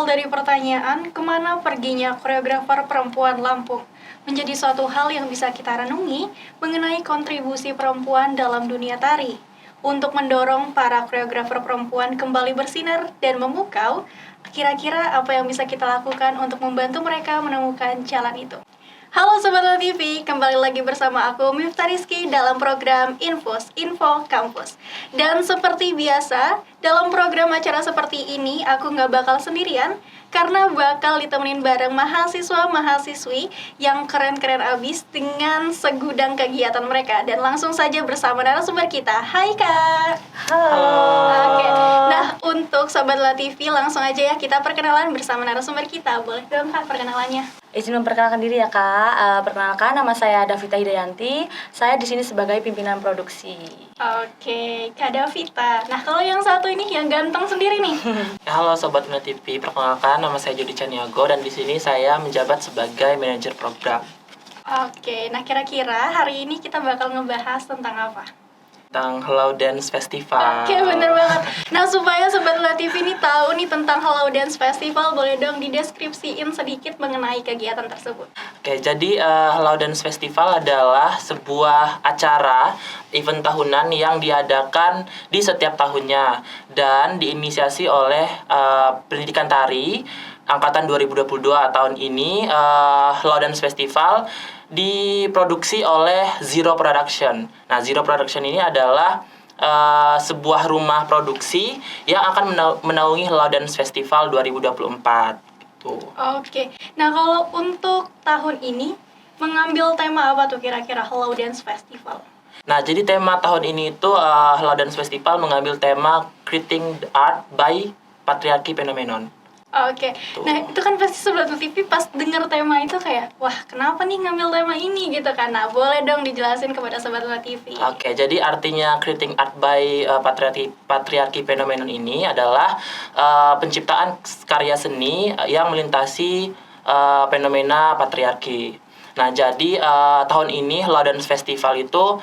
dari pertanyaan, kemana perginya koreografer perempuan Lampung? Menjadi suatu hal yang bisa kita renungi mengenai kontribusi perempuan dalam dunia tari. Untuk mendorong para koreografer perempuan kembali bersinar dan memukau, kira-kira apa yang bisa kita lakukan untuk membantu mereka menemukan jalan itu? Halo Sobat Lo TV, kembali lagi bersama aku Miftah Rizky dalam program Info Kampus. Dan seperti biasa, dalam program acara seperti ini aku nggak bakal sendirian, karena bakal ditemenin bareng mahasiswa-mahasiswi yang keren-keren abis dengan segudang kegiatan mereka. Dan langsung saja bersama narasumber kita. Hai Kak! Halo. Oke, nah untuk Sobat Lo TV langsung aja ya kita perkenalan bersama narasumber kita. Boleh dong Kak perkenalannya? Izin memperkenalkan diri ya Kak. Perkenalkan, nama saya Davita Hidayanti. Saya di sini sebagai pimpinan produksi. Oke, Kak Davita. Nah, kalau yang satu ini yang ganteng sendiri nih. Halo Sobat Muna TV, perkenalkan nama saya Jody Caniago dan di sini saya menjabat sebagai manajer program. Oke, nah kira-kira hari ini kita bakal ngebahas tentang apa? Tentang Hello Dance Festival. Oke, bener banget. Nah, supaya Sobat Muna TV ini tahu nih tentang Hello Dance Festival, boleh dong dideskripsiin sedikit mengenai kegiatan tersebut. Oke, jadi Hello Dance Festival adalah sebuah acara event tahunan yang diadakan di setiap tahunnya dan diinisiasi oleh Pendidikan Tari angkatan 2022 tahun ini. Hello Dance Festival diproduksi oleh Zero Production. Nah, Zero Production ini adalah sebuah rumah produksi yang akan menaungi Hello Dance Festival 2024. Gitu. Oke, nah kalau untuk tahun ini mengambil tema apa tuh kira-kira Hello Dance Festival? Nah, jadi tema tahun ini itu Hello Dance Festival mengambil tema Creating the Art by Patriarchy Phenomenon. Oke, nah itu kan pasti Sobat TV pas denger tema itu kayak, wah kenapa nih ngambil tema ini gitu kan. Nah boleh dong dijelasin kepada Sobat TV. Oke, jadi artinya Creating Art by Patriarchy Phenomenon ini adalah penciptaan karya seni yang melintasi fenomena patriarki. Nah, jadi tahun ini Hello Dance Festival itu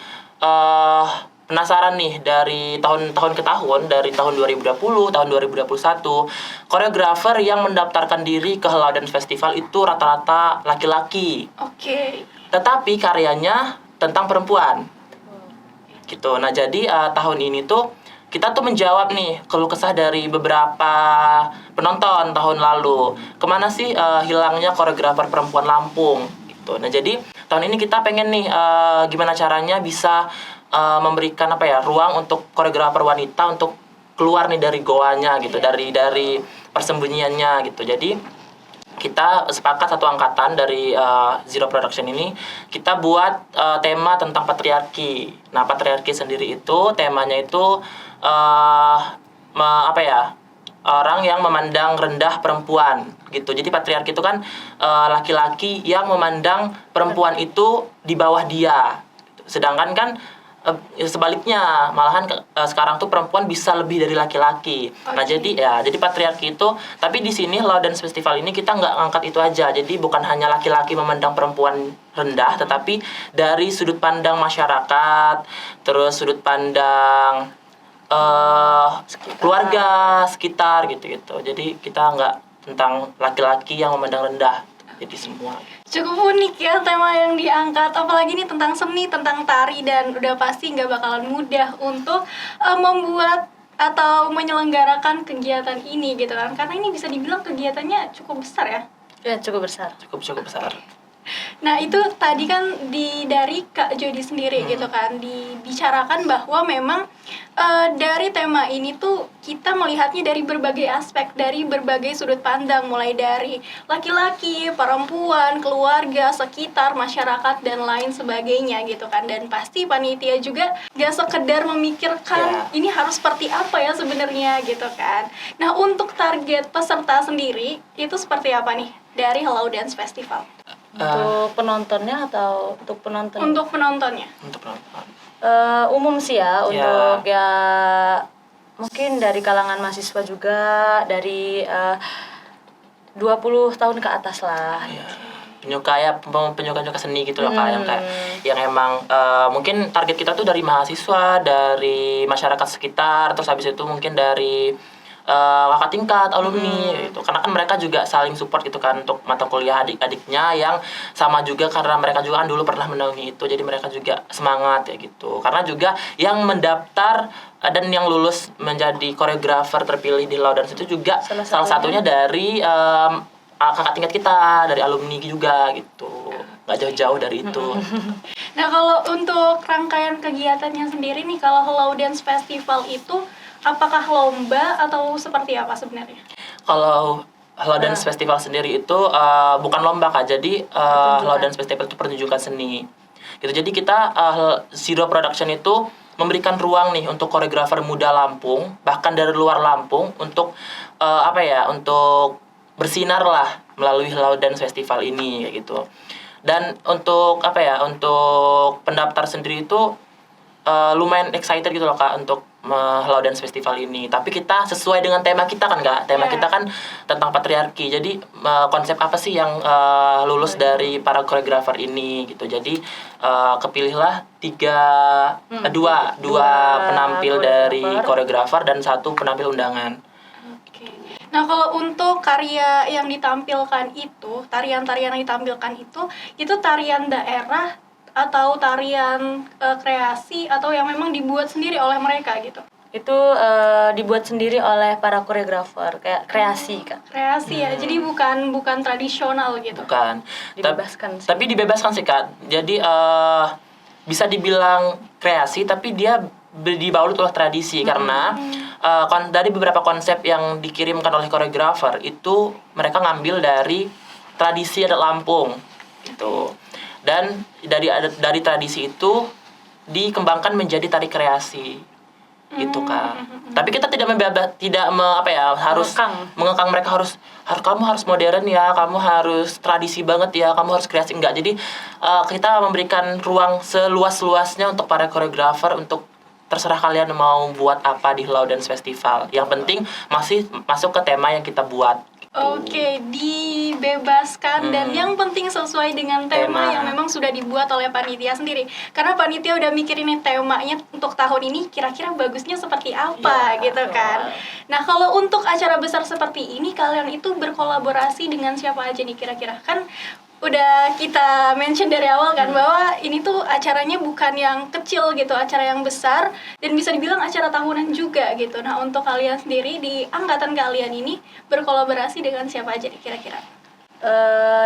penasaran nih dari tahun ke tahun, dari tahun 2020, tahun 2021, koreografer yang mendaftarkan diri ke Hello Dance Festival itu rata-rata laki-laki. Oke. Tetapi karyanya tentang perempuan. Gitu. Nah, jadi tahun ini tuh kita tuh menjawab nih keluh kesah dari beberapa penonton tahun lalu. Kemana sih hilangnya koreografer perempuan Lampung? Gitu. Nah, jadi tahun ini kita pengen nih gimana caranya bisa memberikan ruang untuk koreografer wanita untuk keluar nih dari goanya gitu, dari persembunyiannya gitu. Jadi kita sepakat satu angkatan dari Zero Production ini kita buat tema tentang patriarki. Nah, patriarki sendiri itu temanya itu orang yang memandang rendah perempuan gitu. Jadi patriarki itu kan laki-laki yang memandang perempuan itu di bawah dia. Sedangkan kan sebaliknya, malahan sekarang tuh perempuan bisa lebih dari laki-laki. Okay. Nah, jadi patriarki itu, tapi di sini Hello Dance Festival ini kita nggak ngangkat itu aja. Jadi bukan hanya laki-laki memandang perempuan rendah, tetapi dari sudut pandang masyarakat, terus sudut pandang keluarga sekitar gitu. Jadi kita nggak tentang laki-laki yang memandang rendah. Jadi semua. Cukup unik ya tema yang diangkat, apalagi nih tentang seni, tentang tari, dan udah pasti nggak bakalan mudah untuk membuat atau menyelenggarakan kegiatan ini gitu kan, karena ini bisa dibilang kegiatannya cukup besar ya. Ya, cukup besar. Cukup besar. Nah itu tadi kan dari Kak Jody sendiri gitu kan dibicarakan bahwa memang dari tema ini tuh kita melihatnya dari berbagai aspek, dari berbagai sudut pandang, mulai dari laki-laki, perempuan, keluarga, sekitar, masyarakat, dan lain sebagainya gitu kan. Dan pasti panitia juga gak sekedar memikirkan ini harus seperti apa ya sebenarnya gitu kan. Nah untuk target peserta sendiri itu seperti apa nih dari Hello Dance Festival? Untuk penontonnya atau untuk penonton? Untuk penontonnya. Untuk penonton. Umum sih ya, untuk ya mungkin dari kalangan mahasiswa juga, dari 20 tahun ke atas lah. Penyuka seni gitu loh Kak, yang emang mungkin target kita tuh dari mahasiswa, dari masyarakat sekitar, terus habis itu mungkin dari kakak tingkat, alumni gitu. Karena kan mereka juga saling support gitu kan untuk mata kuliah adik-adiknya yang sama juga, karena mereka juga kan dulu pernah menaungi itu. Jadi mereka juga semangat ya gitu. Karena juga yang mendaftar dan yang lulus menjadi koreografer terpilih di Laudans itu juga salah satunya dari kakak tingkat kita, dari alumni juga gitu. Nggak jauh-jauh dari itu. Nah, kalau untuk rangkaian kegiatannya sendiri nih, kalau Hello Dance Festival itu apakah lomba atau seperti apa sebenarnya? Kalau Hello Dance Festival sendiri itu bukan lomba Kak. Jadi Hello Dance Festival itu pertunjukan seni. Gitu. Jadi kita Zero Production itu memberikan ruang nih untuk koreografer muda Lampung, bahkan dari luar Lampung untuk untuk bersinar lah melalui Hello Dance Festival ini kayak gitu. Dan untuk untuk pendaftar sendiri itu lumayan excited gitu loh Kak untuk Hello Dance Festival ini. Tapi kita sesuai dengan tema kita kan Kak. Tema kita kan tentang patriarki. Jadi konsep apa sih yang lulus dari para koreografer ini gitu. Jadi kepilihlah dua penampil dari koreografer dan satu penampil undangan. Oke. Nah, kalau untuk karya yang ditampilkan itu, tarian-tarian yang ditampilkan itu tarian daerah atau tarian kreasi atau yang memang dibuat sendiri oleh mereka gitu? Itu dibuat sendiri oleh para koreografer, kayak kreasi Kak. Kreasi ya, jadi bukan tradisional gitu? Bukan. Dibebaskan sih. Tapi dibebaskan sih Kak. Jadi bisa dibilang kreasi tapi dia dibalut oleh tradisi karena dari beberapa konsep yang dikirimkan oleh koreografer itu mereka ngambil dari tradisi adat Lampung gitu. Dan dari tradisi itu dikembangkan menjadi tari kreasi gitu Kak. Tapi kita tidak harus mengekang mereka harus kamu harus modern ya, kamu harus tradisi banget ya, kamu harus kreasi, enggak. Jadi kita memberikan ruang seluas-luasnya untuk para koreografer untuk terserah kalian mau buat apa di Hello Dance Festival. Yang penting masih masuk ke tema yang kita buat. Oke, dibebaskan dan yang penting sesuai dengan tema yang memang sudah dibuat oleh panitia sendiri. Karena panitia udah mikirin nih temanya untuk tahun ini kira-kira bagusnya seperti apa gitu kan. Nah, kalau untuk acara besar seperti ini kalian itu berkolaborasi dengan siapa aja nih kira-kira? Kan udah kita mention dari awal kan bahwa ini tuh acaranya bukan yang kecil gitu, acara yang besar dan bisa dibilang acara tahunan juga gitu. Nah, untuk kalian sendiri di angkatan kalian ini berkolaborasi dengan siapa aja nih kira-kira?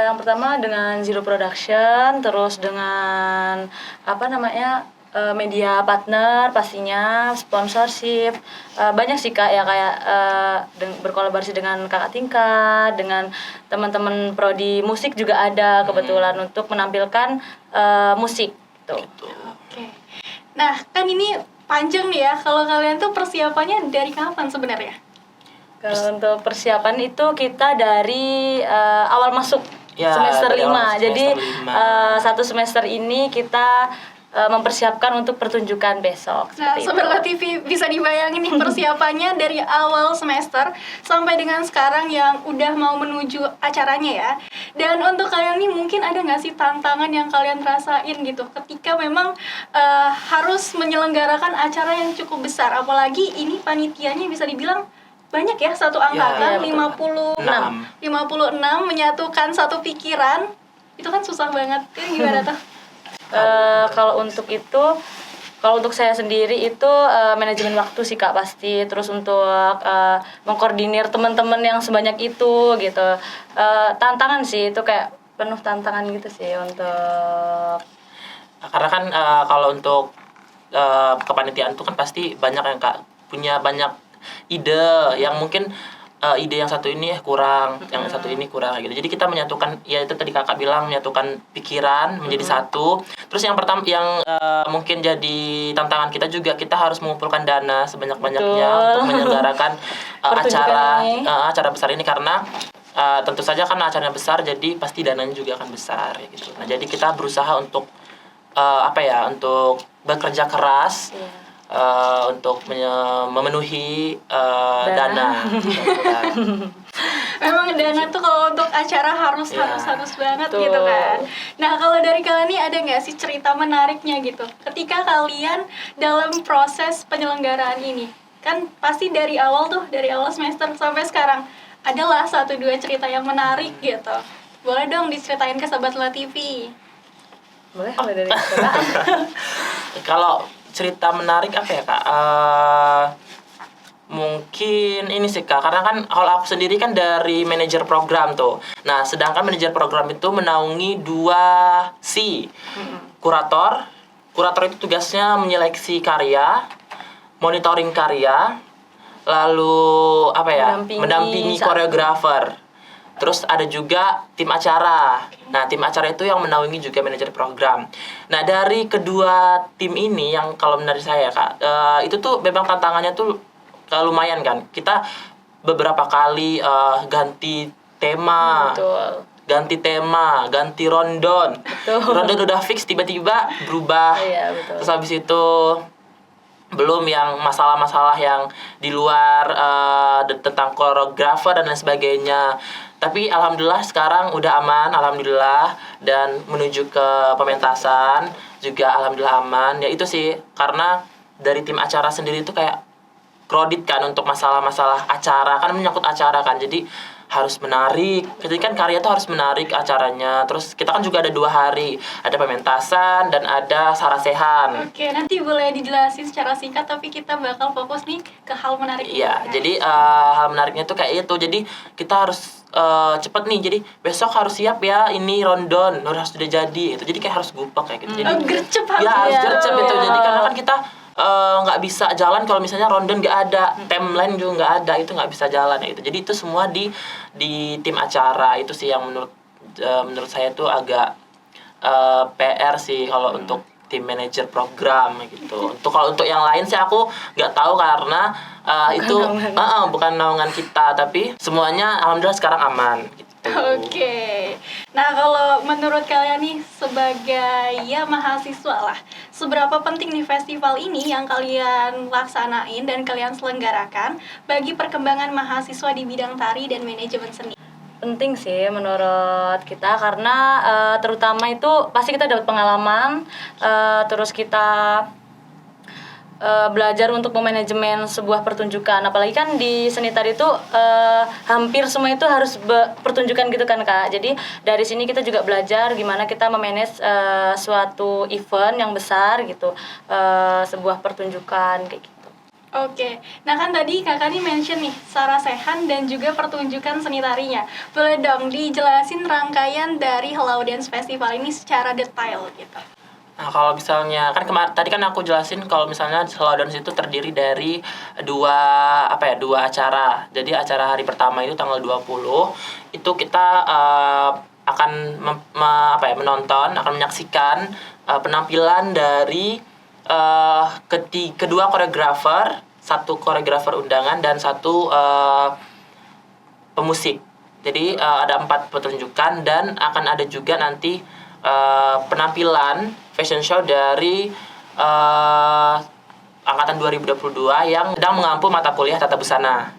Yang pertama dengan Zero Production, terus dengan media partner pastinya, sponsorship, banyak sih Kak ya, kayak berkolaborasi dengan kakak tingkat, dengan teman-teman prodi musik juga ada kebetulan untuk menampilkan musik tuh. Oke. Nah, kan ini panjang nih ya, kalau kalian tuh persiapannya dari kapan sebenarnya? Kalau untuk persiapan itu kita dari awal masuk semester 5. Jadi satu semester ini kita mempersiapkan untuk pertunjukan besok. Nah, Sobat TV bisa dibayangin nih persiapannya dari awal semester sampai dengan sekarang yang udah mau menuju acaranya ya. Dan untuk kalian nih mungkin ada nggak sih tantangan yang kalian rasain gitu ketika memang harus menyelenggarakan acara yang cukup besar, apalagi ini panitianya bisa dibilang banyak ya, satu angkatan 56 menyatukan satu pikiran, itu kan susah banget. Itu gimana tuh? Kalau untuk saya sendiri itu manajemen waktu sih Kak pasti, terus untuk mengkoordinir teman-teman yang sebanyak itu gitu, tantangan sih, itu kayak penuh tantangan gitu sih untuk, karena kan kalau untuk kepanitiaan itu kan pasti banyak yang Kak punya banyak ide yang mungkin ide yang satu ini kurang, yang satu ini kurang gitu. Jadi kita menyatukan, ya itu tadi Kakak bilang, menyatukan pikiran menjadi satu. Terus yang pertama yang mungkin jadi tantangan kita juga, kita harus mengumpulkan dana sebanyak-banyaknya untuk menyelenggarakan acara besar ini, karena tentu saja kan acaranya besar, jadi pasti dananya juga akan besar gitu. Nah, jadi kita berusaha untuk untuk bekerja keras. Untuk memenuhi dana. Memang dana tuh kalau untuk acara harus banget gitu kan. Nah, kalau dari kalian nih ada nggak sih cerita menariknya gitu ketika kalian dalam proses penyelenggaraan ini? Kan pasti dari awal semester sampai sekarang adalah 1-2 cerita yang menarik gitu. Boleh dong diceritain ke Sobat La TV. Boleh dari Kak. Kalau cerita menarik apa ya Kak? Mungkin ini sih Kak, karena kan kalau aku sendiri kan dari manajer program tuh. Nah, sedangkan manajer program itu menaungi 2C. Kurator. Kurator itu tugasnya menyeleksi karya, monitoring karya, lalu apa ya? Mendampingi koreografer. Terus ada juga tim acara. Nah, tim acara itu yang menaungi juga manajer program. Nah, dari kedua tim ini yang kalau menurut saya Kak, itu tuh memang tantangannya tuh lumayan kan. Kita beberapa kali ganti tema. Betul. Ganti rondon. Betul. Rondon udah fix tiba-tiba berubah. Iya, betul. Terus habis itu belum yang masalah-masalah yang di luar tentang koreografer dan lain sebagainya. Tapi alhamdulillah sekarang udah aman, alhamdulillah, dan menuju ke pementasan juga alhamdulillah aman. Ya itu sih, karena dari tim acara sendiri itu kayak kredit kan untuk masalah-masalah acara, kan menyangkut acara kan, jadi harus menarik. Jadi kan karya tuh harus menarik acaranya. Terus kita kan juga ada 2 hari, ada pementasan dan ada sarasehan. Oke, nanti boleh dijelasin secara singkat, tapi kita bakal fokus nih ke hal menarik. Iya, jadi hal menariknya tuh kayak itu. Jadi kita harus cepet nih. Jadi besok harus siap ya, ini rondon harus sudah jadi. Itu jadi kayak harus gupek kayak gitu. Jadi gercep ya harus Iya. gercep itu. Jadi karena kan kita nggak bisa jalan kalau misalnya rondon nggak ada, timeline juga nggak ada, itu nggak bisa jalan ya itu. Jadi itu semua di tim acara. Itu sih yang menurut saya tuh agak PR sih kalau untuk tim manajer program gitu. Kalau untuk yang lain sih aku nggak tahu karena bukan naungan kita, tapi semuanya alhamdulillah sekarang aman gitu. Oke. Nah, kalau menurut kalian nih sebagai ya mahasiswa lah, seberapa penting nih festival ini yang kalian laksanain dan kalian selenggarakan bagi perkembangan mahasiswa di bidang tari dan manajemen seni? Penting sih menurut kita, karena terutama itu pasti kita dapat pengalaman, terus kita belajar untuk memanajemen sebuah pertunjukan. Apalagi kan di seni tari itu hampir semua itu harus pertunjukan gitu kan Kak. Jadi dari sini kita juga belajar gimana kita memanage suatu event yang besar gitu, sebuah pertunjukan kayak gitu. Oke, nah kan tadi kakak nih mention nih sarasehan dan juga pertunjukan seni tarinya. Boleh dong dijelasin rangkaian dari Hello Dance Festival ini secara detail gitu. Nah, kalau misalnya kan tadi kan aku jelasin kalau misalnya Hello Dance itu terdiri dari dua acara. Jadi acara hari pertama itu tanggal 20 itu kita akan menonton, akan menyaksikan penampilan dari kedua koreografer, satu koreografer undangan dan satu pemusik. Jadi ada 4 pertunjukan dan akan ada juga nanti penampilan fashion show dari angkatan 2022 yang sedang mengampu mata kuliah Tata Busana.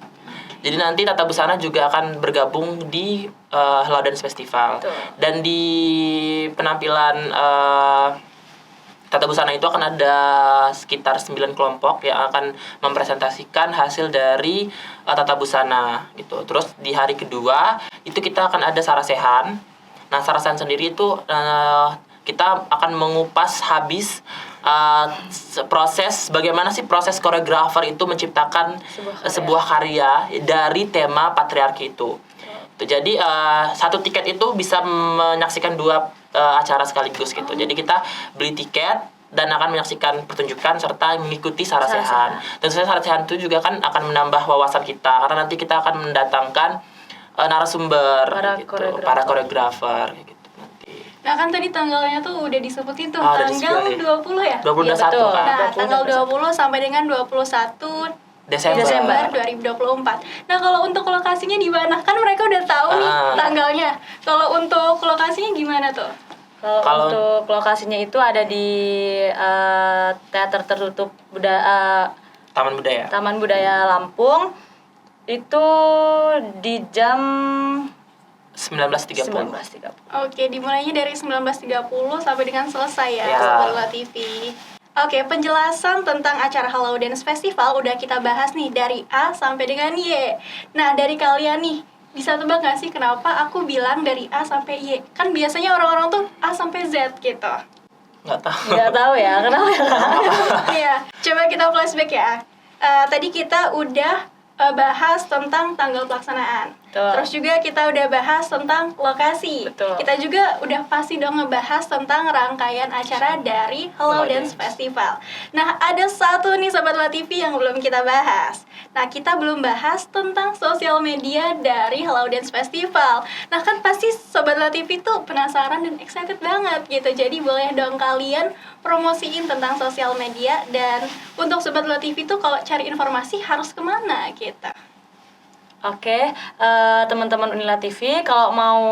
Jadi nanti Tata Busana juga akan bergabung di Hello Dance Festival. Betul. Dan di penampilan Tata Busana itu akan ada sekitar 9 kelompok yang akan mempresentasikan hasil dari Tata Busana gitu. Terus di hari kedua itu kita akan ada sarasehan. Nah, sarasehan sendiri itu kita akan mengupas habis bagaimana sih proses koreografer itu menciptakan sebuah karya dari tema patriarki itu. Jadi satu tiket itu bisa menyaksikan 2 acara sekaligus gitu. Jadi kita beli tiket dan akan menyaksikan pertunjukan serta mengikuti sarasehan. Dan sarasehan itu juga kan akan menambah wawasan kita karena nanti kita akan mendatangkan narasumber para koreografer gitu. Nah kan tadi tanggalnya tuh udah disebutin tuh, udah tanggal disebutin. 20 ya? 21 Iya, betul. kan. Nah, tanggal 20 sampai dengan 21 Desember 2024. Nah, kalau untuk lokasinya di mana? Kan mereka udah tahu nih tanggalnya. Kalau untuk lokasinya gimana tuh? Kalau untuk lokasinya itu ada di teater tertutup Taman Budaya Lampung. Itu di jam 19.30. Oke, dimulainya dari 19.30 sampai dengan selesai ya, Ya. Sobat La TV. Oke, penjelasan tentang acara Hello Dance Festival udah kita bahas nih dari A sampai dengan Y. Nah, dari kalian nih, bisa tebak nggak sih kenapa aku bilang dari A sampai Y? Kan biasanya orang-orang tuh A sampai Z gitu. Nggak tahu. Nggak tahu ya, kenapa ya? Iya, coba kita flashback ya. Tadi kita udah bahas tentang tanggal pelaksanaan. Betul. Terus juga kita udah bahas tentang lokasi. Betul. Kita juga udah pasti dong ngebahas tentang rangkaian acara dari Hello Hello Dance Dance. Festival. Nah, ada satu nih Sobat La TV yang belum kita bahas. Nah, kita belum bahas tentang sosial media dari Hello Dance Festival. Nah, kan pasti Sobat La TV tuh penasaran dan excited banget gitu. Jadi boleh dong kalian promosiin tentang sosial media. Dan untuk Sobat La TV tuh kalau cari informasi harus kemana gitu. Oke, teman-teman Unila TV, kalau mau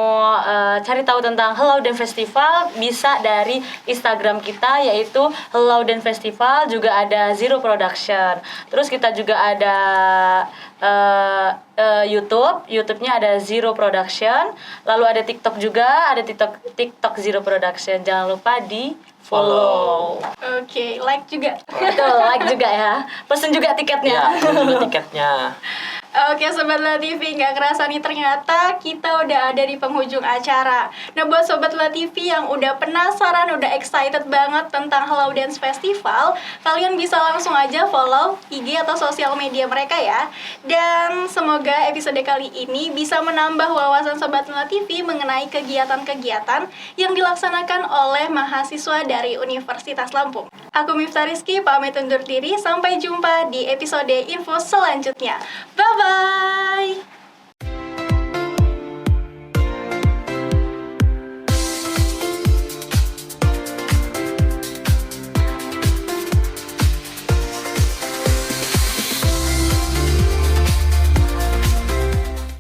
cari tahu tentang Hello Dance Festival bisa dari Instagram kita yaitu Hello Dance Festival, juga ada Zero Production. Terus kita juga ada YouTube-nya ada Zero Production. Lalu ada TikTok juga, ada TikTok Zero Production. Jangan lupa di follow. Oke, like juga. Betul, like juga ya. Pesen juga tiketnya. Ya, ini juga tiketnya. Oke Sobat La TV, nggak kerasa nih ternyata kita udah ada di penghujung acara. Nah buat Sobat La TV yang udah penasaran, udah excited banget tentang Hello Dance Festival, kalian bisa langsung aja follow IG atau sosial media mereka ya. Dan semoga episode kali ini bisa menambah wawasan Sobat La TV mengenai kegiatan-kegiatan yang dilaksanakan oleh mahasiswa dari Universitas Lampung. Aku Miftah Rizky, pamit undur diri. Sampai jumpa di episode info selanjutnya. Bye-bye!